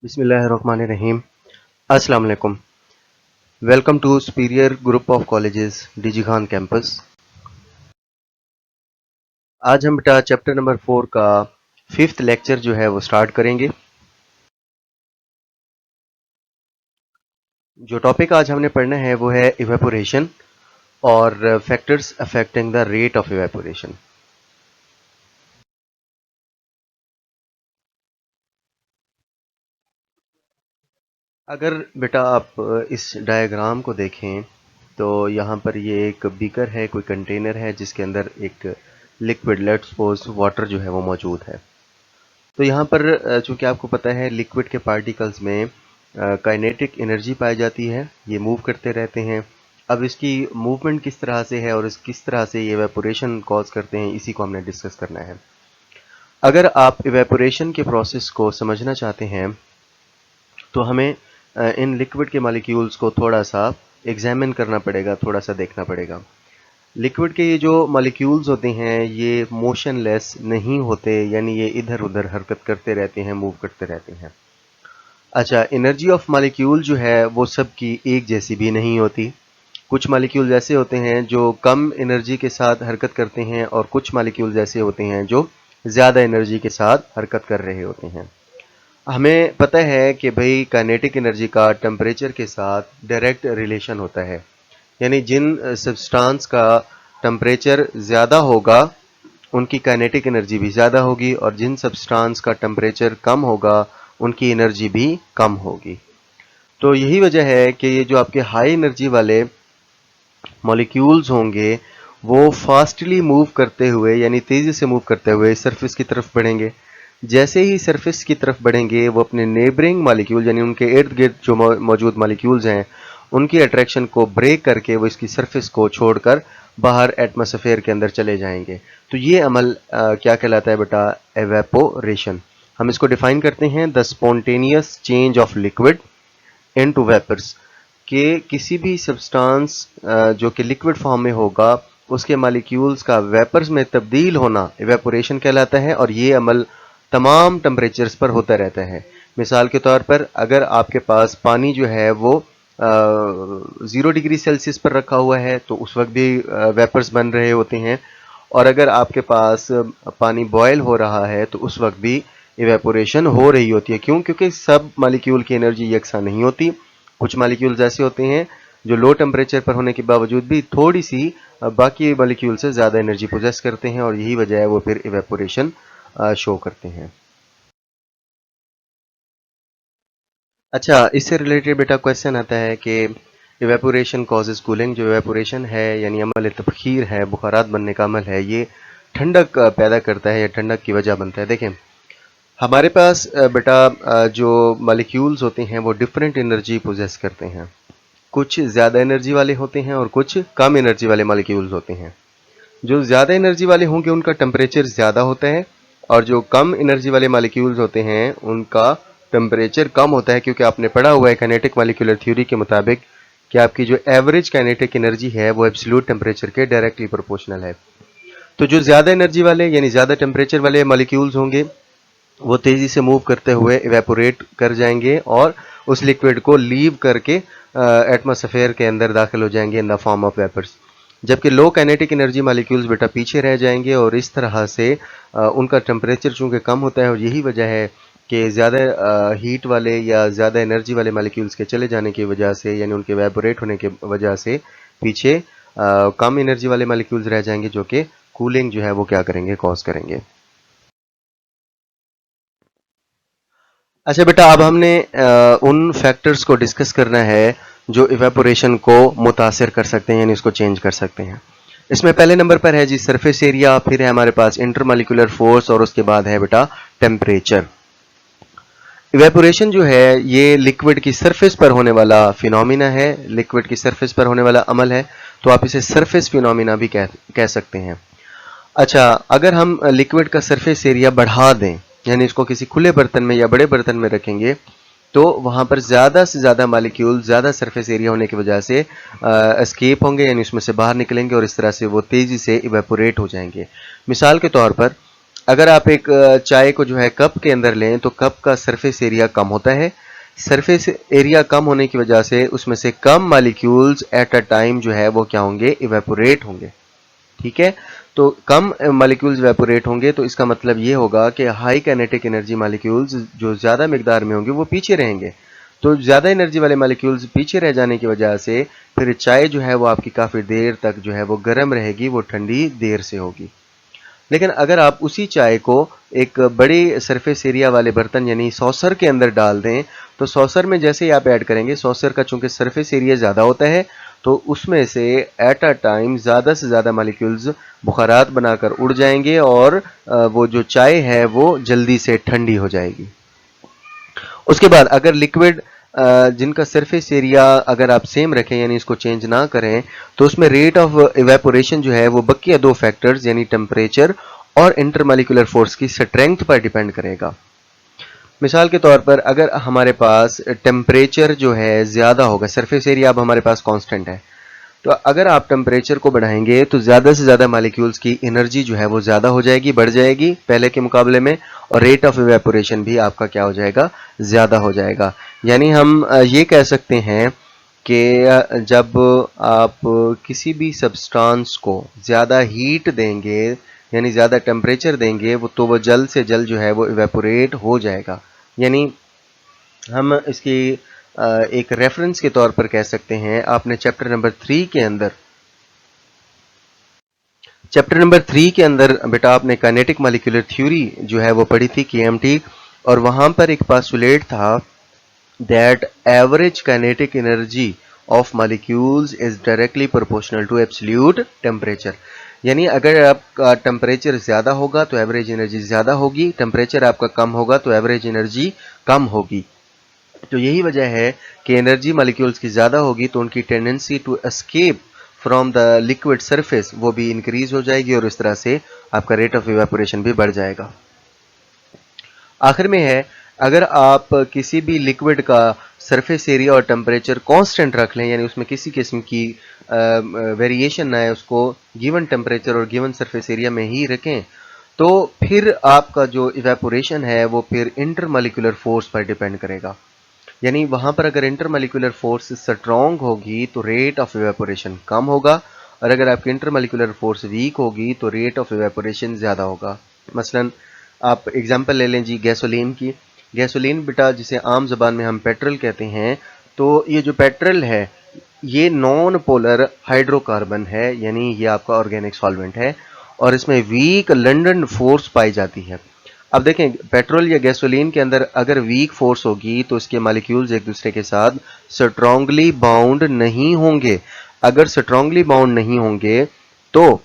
बिस्मिल्लाहिर्रहमानिर्रहीम। अस्सलाम वालेकुम। Welcome to superior group of colleges DG Khan campus. आज हम बेटा चैप्टर नंबर 4 का 5th लेक्चर जो है वो स्टार्ट करेंगे। जो टॉपिक आज हमने पढ़ना है वो है इवेपोरेशन और factors affecting the rate of evaporation. अगर बेटा आप इस डायग्राम को देखें तो यहाँ पर ये एक बीकर है, कोई कंटेनर है जिसके अंदर एक लिक्विड, लेट्स सपोज वाटर जो है वो मौजूद है। तो यहाँ पर चूंकि आपको पता है लिक्विड के पार्टिकल्स में काइनेटिक एनर्जी पाई जाती है, ये मूव करते रहते हैं। अब इसकी मूवमेंट किस तरह से है और किस तरह से ये इवेपोरेशन कॉज करते हैं, इसी को हमने डिस्कस करना है। अगर आप इवेपोरेशन के प्रोसेस को समझना चाहते हैं तो हमें इन लिक्विड के मॉलिक्यूल्स को थोड़ा सा एग्जामिन करना पड़ेगा, थोड़ा सा देखना पड़ेगा। लिक्विड के ये जो मॉलिक्यूल्स होते हैं ये मोशनलेस नहीं होते, यानी ये इधर उधर हरकत करते रहते हैं, मूव करते रहते हैं। अच्छा, एनर्जी ऑफ मॉलिक्यूल जो है वो सब की एक जैसी भी नहीं होती। कुछ मॉलिक्यूल्स ऐसे होते हैं जो कम एनर्जी के साथ हरकत करते हैं और कुछ मॉलिक्यूल्स ऐसे होते हैं जो ज़्यादा एनर्जी के साथ हरकत कर रहे होते हैं। हमें पता है कि भाई काइनेटिक एनर्जी का टेम्परेचर के साथ डायरेक्ट रिलेशन होता है, यानी जिन सब्सटेंस का टेम्परेचर ज़्यादा होगा उनकी काइनेटिक एनर्जी भी ज़्यादा होगी, और जिन सब्सटेंस का टेम्परेचर कम होगा उनकी एनर्जी भी कम होगी। तो यही वजह है कि ये जो आपके हाई एनर्जी वाले मॉलिक्यूल्स होंगे वो फास्टली मूव करते हुए, यानी तेज़ी से मूव करते हुए सरफेस की तरफ बढ़ेंगे। जैसे ही सरफेस की तरफ बढ़ेंगे वो अपने नेबरिंग मॉलिक्यूल, यानी उनके इर्द गिर्द जो मौजूद मॉलिक्यूल्स हैं उनकी अट्रैक्शन को ब्रेक करके वो इसकी सरफेस को छोड़कर बाहर एटमॉस्फेयर के अंदर चले जाएंगे। तो ये अमल क्या कहलाता है बेटा? एवेपोरेशन। हम इसको डिफाइन करते हैं the spontaneous change of liquid into vapours, कि किसी भी सब्सटेंस जो कि लिक्विड फॉर्म में होगा उसके मॉलिक्यूल्स का वेपर्स में तब्दील होना इवेपोरेशन कहलाता है, और ये अमल तमाम टेम्परेचर्स पर होता रहता है। मिसाल के तौर पर अगर आपके पास पानी जो है वो 0 डिग्री सेल्सियस पर रखा हुआ है तो उस वक्त भी वेपर्स बन रहे होते हैं, और अगर आपके पास पानी बॉयल हो रहा है तो उस वक्त भी इवेपोरेशन हो रही होती है। क्यों? क्योंकि सब मॉलिक्यूल की एनर्जी यकसा नहीं होती। कुछ मॉलिक्यूल्स ऐसे होते हैं जो लो टेम्परेचर पर होने के बावजूद भी थोड़ी सी बाकी मॉलिक्यूल से ज़्यादा एनर्जी पोजेस करते हैं, और यही वजह है वो फिर इवेपोरेशन शो करते हैं। अच्छा, इससे रिलेटेड बेटा क्वेश्चन आता है कि इवेपोरेशन कॉजेज कूलिंग। जो इवेपोरेशन है यानी अमल तबखीर है, बुखारात बनने का अमल है, ये ठंडक पैदा करता है या ठंडक की वजह बनता है। देखें, हमारे पास बेटा जो मॉलिक्यूल्स होते हैं वो डिफरेंट एनर्जी पोजेस करते हैं। कुछ ज़्यादा एनर्जी वाले होते हैं और कुछ कम एनर्जी वाले मॉलिक्यूल्स होते हैं। जो ज़्यादा एनर्जी वाले होंगे उनका टेम्परेचर ज़्यादा होता है, और जो कम एनर्जी वाले मॉलिक्यूल्स होते हैं उनका टेम्परेचर कम होता है, क्योंकि आपने पढ़ा हुआ है काइनेटिक मॉलिक्यूलर थ्योरी के मुताबिक कि आपकी जो एवरेज काइनेटिक एनर्जी है वो एब्सोल्यूट टेम्परेचर के डायरेक्टली प्रोपोर्शनल है। तो जो ज़्यादा एनर्जी वाले यानी ज़्यादा टेम्परेचर वाले मॉलिक्यूल्स होंगे वो तेज़ी से मूव करते हुए इवेपोरेट कर जाएंगे और उस लिक्विड को लीव करके एटमॉस्फेयर के अंदर दाखिल हो जाएंगे in the form of vapours. जबकि लो काइनेटिक एनर्जी मॉलिक्यूल्स बेटा पीछे रह जाएंगे, और इस तरह से उनका टेम्परेचर चूँकि कम होता है, और यही वजह है कि ज़्यादा हीट वाले या ज़्यादा एनर्जी वाले मॉलिक्यूल्स के चले जाने की वजह से, यानी उनके इवेपोरेट होने की वजह से पीछे कम एनर्जी वाले मॉलिक्यूल्स रह जाएंगे जो कि कूलिंग जो है वो क्या करेंगे? कॉज करेंगे। अच्छा बेटा, अब हमने उन फैक्टर्स को डिस्कस करना है जो इवेपोरेशन को मुतासिर कर सकते हैं, यानी इसको चेंज कर सकते हैं। इसमें पहले नंबर पर है जी सरफेस एरिया, फिर है हमारे पास इंटरमॉलिक्यूलर फोर्स, और उसके बाद है बेटा टेम्परेचर। इवेपोरेशन जो है ये लिक्विड की सरफेस पर होने वाला फिनोमिना है, लिक्विड की सरफेस पर होने वाला अमल है, तो आप इसे सरफेस फिनोमिना भी कह सकते हैं। अच्छा, अगर हम लिक्विड का सरफेस एरिया बढ़ा दें, यानी इसको किसी खुले बर्तन में या बड़े बर्तन में रखेंगे, तो वहाँ पर ज़्यादा से ज़्यादा मॉलिक्यूल ज़्यादा सरफेस एरिया होने की वजह से एस्केप होंगे, यानी उसमें से बाहर निकलेंगे, और इस तरह से वो तेज़ी से इवेपोरेट हो जाएंगे। मिसाल के तौर पर अगर आप एक चाय को जो है कप के अंदर लें तो कप का सरफेस एरिया कम होता है। सरफेस एरिया कम होने की वजह से उसमें से कम मॉलिक्यूल्स एट अ टाइम जो है वो क्या होंगे, इवेपोरेट होंगे। ठीक है, तो कम मॉलिक्यूल्स इवेपोरेट होंगे तो इसका मतलब ये होगा कि हाई काइनेटिक एनर्जी मॉलिक्यूल्स जो ज़्यादा मिकदार में होंगे वो पीछे रहेंगे। तो ज़्यादा एनर्जी वाले मॉलिक्यूल्स पीछे रह जाने की वजह से फिर चाय जो है वो आपकी काफ़ी देर तक जो है वो गर्म रहेगी, वो ठंडी देर से होगी। लेकिन अगर आप उसी चाय को एक बड़े सरफेस एरिया वाले बर्तन यानी सॉसर के अंदर डाल दें, तो सॉसर में जैसे ही आप ऐड करेंगे, सॉसर का चूंकि सरफेस एरिया ज़्यादा होता है तो उसमें से एट अ टाइम ज़्यादा से ज़्यादा मॉलिक्यूल्स बुखारात बनाकर उड़ जाएंगे और वो जो चाय है वो जल्दी से ठंडी हो जाएगी। उसके बाद अगर लिक्विड जिनका सरफेस एरिया अगर आप सेम रखें यानी इसको चेंज ना करें, तो उसमें रेट ऑफ इवेपोरेशन जो है वो बकिया दो फैक्टर्स यानी टेम्परेचर और इंटरमॉलिक्यूलर फोर्स की स्ट्रेंथ पर डिपेंड करेगा। मिसाल के तौर पर अगर हमारे पास टेम्परेचर जो है ज़्यादा होगा, सरफेस एरिया अब हमारे पास कांस्टेंट है, तो अगर आप टेम्परेचर को बढ़ाएंगे तो ज़्यादा से ज़्यादा मॉलिक्यूल्स की एनर्जी जो है वो ज़्यादा हो जाएगी, बढ़ जाएगी पहले के मुकाबले में, और रेट ऑफ इवेपोरेशन भी आपका क्या हो जाएगा, ज़्यादा हो जाएगा। यानी हम ये कह सकते हैं कि जब आप किसी भी सब्सटेंस को ज़्यादा हीट देंगे यानी ज़्यादा टेम्परेचर देंगे वो तो वो जल्द से जल्द जो है वो इवेपोरेट हो जाएगा। यानी हम इसकी एक रेफरेंस के तौर पर कह सकते हैं, आपने चैप्टर नंबर 3 के अंदर बेटा आपने काइनेटिक मॉलिक्यूलर थ्योरी जो है वो पढ़ी थी, केएमटी, और वहां पर एक पास्टुलेट था that average kinetic energy of molecules is directly proportional to absolute temperature. यानी अगर आपका टेम्परेचर ज़्यादा होगा तो एवरेज एनर्जी ज़्यादा होगी, टेम्परेचर आपका कम होगा तो एवरेज एनर्जी कम होगी। तो यही वजह है कि एनर्जी मॉलिक्यूल्स की ज़्यादा होगी तो उनकी tendency to escape from the liquid surface वो भी इंक्रीज हो जाएगी और इस तरह से आपका रेट ऑफ इवेपोरेशन भी बढ़ जाएगा। आखिर में है, अगर आप किसी भी लिक्विड का सरफेस एरिया और टेम्परेचर कांस्टेंट रख लें यानी उसमें किसी किस्म की वेरिएशन ना है, उसको गिवन टेम्परेचर और गिवन सरफेस एरिया में ही रखें, तो फिर आपका जो इवेपोरेशन है वो फिर इंटरमॉलिक्यूलर फोर्स पर डिपेंड करेगा। यानी वहां पर अगर इंटरमॉलिक्यूलर फोर्स स्ट्रॉन्ग होगी तो रेट ऑफ इवेपोरेशन कम होगा, और अगर आपकी इंटरमॉलिक्यूलर फोर्स वीक होगी तो रेट ऑफ इवेपोरेशन ज़्यादा होगा। मसलन आप एग्जांपल ले लें जी गैसोलीन की। गैसोलीन बेटा जिसे आम ज़बान में हम पेट्रोल कहते हैं, तो ये जो पेट्रोल है ये नॉन पोलर हाइड्रोकार्बन है, यानी ये आपका ऑर्गेनिक सॉल्वेंट है और इसमें वीक लंडन फोर्स पाई जाती है। अब देखें पेट्रोल या गैसोलीन के अंदर अगर वीक फोर्स होगी तो इसके मॉलिक्यूल्स एक दूसरे के साथ स्ट्रांगली बाउंड नहीं होंगे। अगर स्ट्रांगली बाउंड नहीं होंगे तो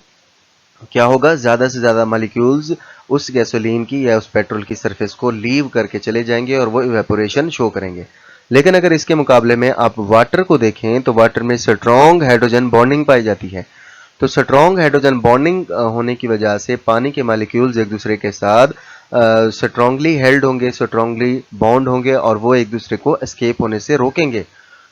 क्या होगा, ज्यादा से ज्यादा मॉलिक्यूल्स उस गैसोलीन की या उस पेट्रोल की सरफेस को लीव करके चले जाएंगे और वो इवेपोरेशन शो करेंगे। लेकिन अगर इसके मुकाबले में आप वाटर को देखें तो वाटर में स्ट्रॉन्ग हाइड्रोजन बॉन्डिंग पाई जाती है। तो स्ट्रॉन्ग हाइड्रोजन बॉन्डिंग होने की वजह से पानी के मॉलिक्यूल्स एक दूसरे के साथ स्ट्रांगली हेल्ड होंगे, स्ट्रांगली बॉन्ड होंगे और वो एक दूसरे को एस्केप होने से रोकेंगे,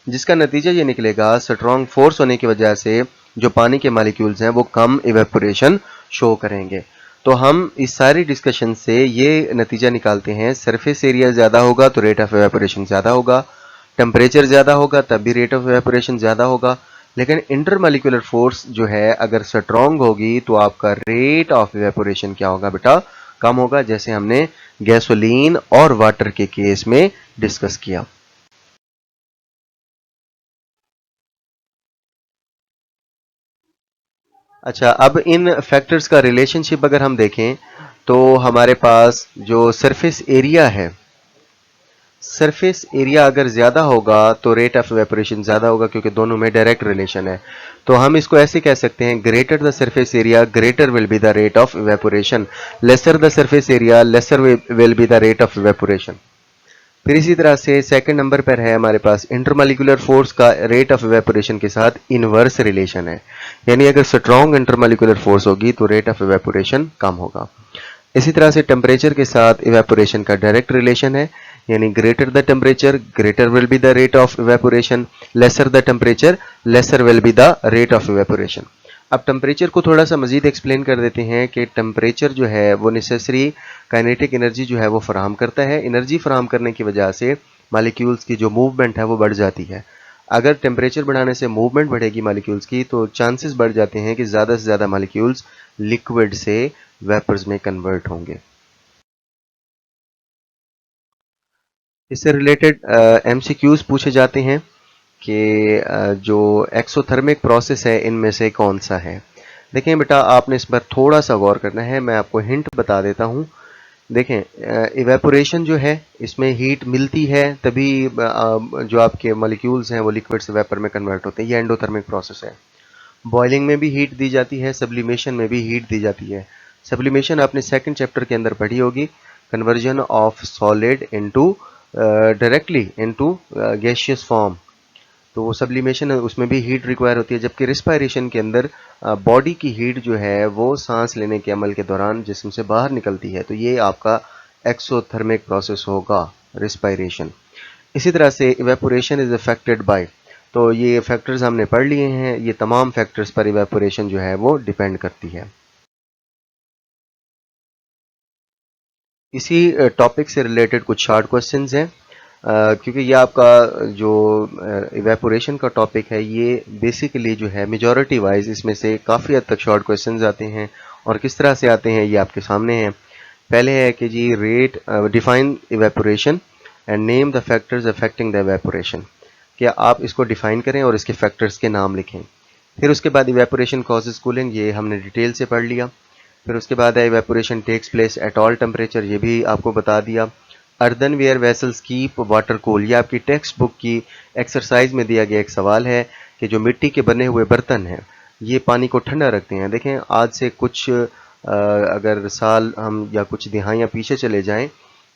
जिसका नतीजा ये निकलेगा स्ट्रॉन्ग फोर्स होने की वजह से जो पानी के मॉलिक्यूल्स हैं वो कम इवेपोरेशन शो करेंगे। तो हम इस सारी डिस्कशन से ये नतीजा निकालते हैं, सरफेस एरिया ज़्यादा होगा तो रेट ऑफ इवेपोरेशन ज़्यादा होगा, टेम्परेचर ज़्यादा होगा तब भी रेट ऑफ इवेपोरेशन ज़्यादा होगा, लेकिन इंटरमॉलिक्यूलर फोर्स जो है अगर स्ट्रॉन्ग होगी तो आपका रेट ऑफ इवेपोरेशन क्या होगा बेटा, कम होगा, जैसे हमने गैसोलीन और वाटर के केस में डिस्कस किया। अच्छा, अब इन फैक्टर्स का रिलेशनशिप अगर हम देखें तो हमारे पास जो सरफेस एरिया है, सरफेस एरिया अगर ज़्यादा होगा तो रेट ऑफ इवेपोरेशन ज़्यादा होगा क्योंकि दोनों में डायरेक्ट रिलेशन है। तो हम इसको ऐसे कह सकते हैं, greater the surface area greater will be the rate of evaporation, lesser the surface area laser will be the rate of evaporation. फिर इसी तरह से सेकंड नंबर पर है हमारे पास इंटरमॉलिक्यूलर फोर्स का रेट ऑफ इवेपोरेशन के साथ इनवर्स रिलेशन है, यानी अगर स्ट्रॉन्ग इंटरमॉलिक्यूलर फोर्स होगी तो रेट ऑफ इवेपोरेशन कम होगा। इसी तरह से टेम्परेचर के साथ इवेपोरेशन का डायरेक्ट रिलेशन है, यानी greater the temperature greater will be the rate of evaporation, lesser the temperature laser will be the rate of evaporation. अब टेम्परेचर को थोड़ा सा मज़ीद एक्सप्लेन कर देते हैं कि टेम्परेचर जो है वो नेसेसरी काइनेटिक एनर्जी जो है वो फराहम करता है। एनर्जी फराहम करने की वजह से मालिक्यूल्स की जो मूवमेंट है वो बढ़ जाती है। अगर टेम्परेचर बढ़ाने से मूवमेंट बढ़ेगी मालिक्यूल्स की तो चांसेस बढ़ जाते हैं कि ज़्यादा से ज़्यादा मालिक्यूल्स लिक्विड से वेपर्स में कन्वर्ट होंगे। इससे रिलेटेड एमसीक्यूज पूछे जाते हैं कि जो एक्सोथर्मिक प्रोसेस है इनमें से कौन सा है। देखें बेटा, आपने इस पर थोड़ा सा गौर करना है, मैं आपको हिंट बता देता हूँ। देखें, इवेपोरेशन जो है इसमें हीट मिलती है तभी जो आपके मॉलिक्यूल्स हैं वो लिक्विड से वेपर में कन्वर्ट होते हैं। ये एंडोथर्मिक प्रोसेस है। बॉइलिंग में भी हीट दी जाती है, सब्लिमेशन में भी हीट दी जाती है। सब्लिमेशन आपने सेकंड चैप्टर के अंदर पढ़ी होगी, conversion of solid into directly into gaseous form. तो वो सब्लिमेशन है उसमें भी हीट रिक्वायर होती है, जबकि रिस्पायरेशन के अंदर बॉडी की हीट जो है वो सांस लेने के अमल के दौरान जिस्म से बाहर निकलती है। तो ये आपका एक्सोथर्मिक प्रोसेस होगा, रिस्पायरेशन। इसी तरह से इवेपोरेशन इज अफेक्टेड बाय, तो ये फैक्टर्स हमने पढ़ लिए हैं। ये तमाम फैक्टर्स पर इवेपोरेशन जो है वो डिपेंड करती है। इसी टॉपिक से रिलेटेड कुछ शॉर्ट क्वेश्चंस हैं, क्योंकि ये आपका जो इवेपोरेशन का टॉपिक है ये बेसिकली जो है मेजॉरिटी वाइज इसमें से काफ़ी हद तक शॉर्ट क्वेश्चंस आते हैं। और किस तरह से आते हैं ये आपके सामने हैं। पहले है कि जी rate define evaporation and name the factors affecting the evaporation. क्या आप इसको डिफाइन करें और इसके फैक्टर्स के नाम लिखें। फिर उसके बाद इवेपोरेशन कॉजेज कूलिंग, ये हमने डिटेल से पढ़ लिया। फिर उसके बाद है evaporation takes place at all temperature, ये भी आपको बता दिया। Earthenware vessels keep water cool, ये आपकी टेक्स्ट बुक की एक्सरसाइज में दिया गया एक सवाल है कि जो मिट्टी के बने हुए बर्तन हैं ये पानी को ठंडा रखते हैं। देखें, आज से कुछ अगर साल हम या कुछ दिहाइयाँ पीछे चले जाएं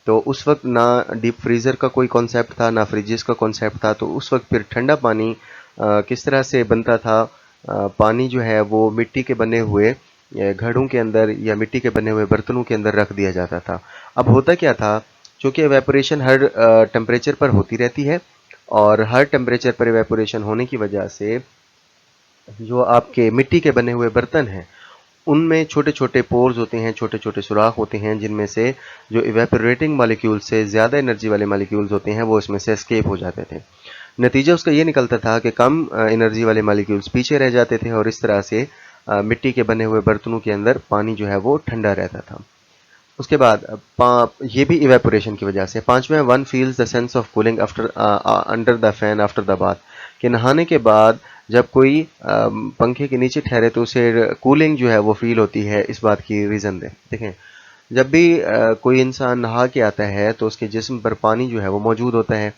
तो उस वक्त ना डीप फ्रीज़र का कोई कॉन्सेप्ट था, ना फ्रिजेस का कॉन्सेप्ट था। तो उस वक्त फिर ठंडा पानी किस तरह से बनता था। पानी जो है वो मिट्टी के बने हुए घड़ों के अंदर या मिट्टी के बने हुए बर्तनों के अंदर रख दिया जाता था। अब होता क्या था, चूँकि एवेपोरेशन हर टेम्परेचर पर होती रहती है और हर टेम्परेचर पर एवेपोरेशन होने की वजह से जो आपके मिट्टी के बने हुए बर्तन हैं उनमें छोटे छोटे पोर्स होते हैं, छोटे छोटे सुराख होते हैं, जिनमें से जो इवेपोरेटिंग मॉलिक्यूल्स से ज़्यादा एनर्जी वाले मॉलिक्यूल्स होते हैं वो इसमें से एस्केप हो जाते थे। नतीजा उसका ये निकलता था कि कम एनर्जी वाले मॉलिक्यूल्स पीछे रह जाते थे और इस तरह से मिट्टी के बने हुए बर्तनों के अंदर पानी जो है वो ठंडा रहता था। उसके बाद ये भी इवेपोरेशन की वजह से। पांचवें, one feels the sense of cooling after under the fan after the bath, कि नहाने के बाद जब कोई पंखे के नीचे ठहरे तो उसे कूलिंग जो है वो फील होती है। इस बात की रीज़न देखें, जब भी कोई इंसान नहा के आता है तो उसके जिस्म पर पानी जो है वो मौजूद होता है।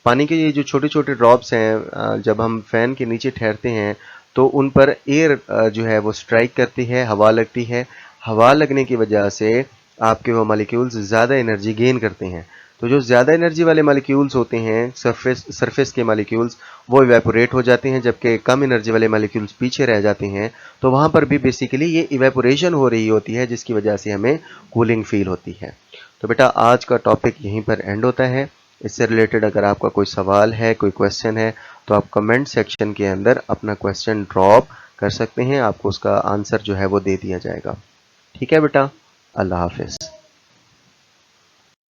पानी के ये जो छोटे छोटे ड्रॉप्स हैं जब हम फैन के नीचे ठहरते हैं तो उन पर एयर जो है वो स्ट्राइक करती है, हवा लगती है। हवा लगने की वजह से आपके वो मॉलिक्यूल्स ज़्यादा एनर्जी गेन करते हैं। तो जो ज़्यादा एनर्जी वाले मॉलिक्यूल्स होते हैं, सरफेस के मॉलिक्यूल्स, वो इवेपोरेट हो जाते हैं, जबकि कम एनर्जी वाले मॉलिक्यूल्स पीछे रह जाते हैं। तो वहाँ पर भी बेसिकली ये इवेपोरेशन हो रही होती है जिसकी वजह से हमें कूलिंग फील होती है। तो बेटा आज का टॉपिक यहीं पर एंड होता है। इससे रिलेटेड अगर आपका कोई सवाल है, कोई क्वेश्चन है, तो आप कमेंट सेक्शन के अंदर अपना क्वेश्चन ड्रॉप कर सकते हैं। आपको उसका आंसर जो है वो दे दिया जाएगा। ठीक है बेटा, अल्लाह हाफिज़।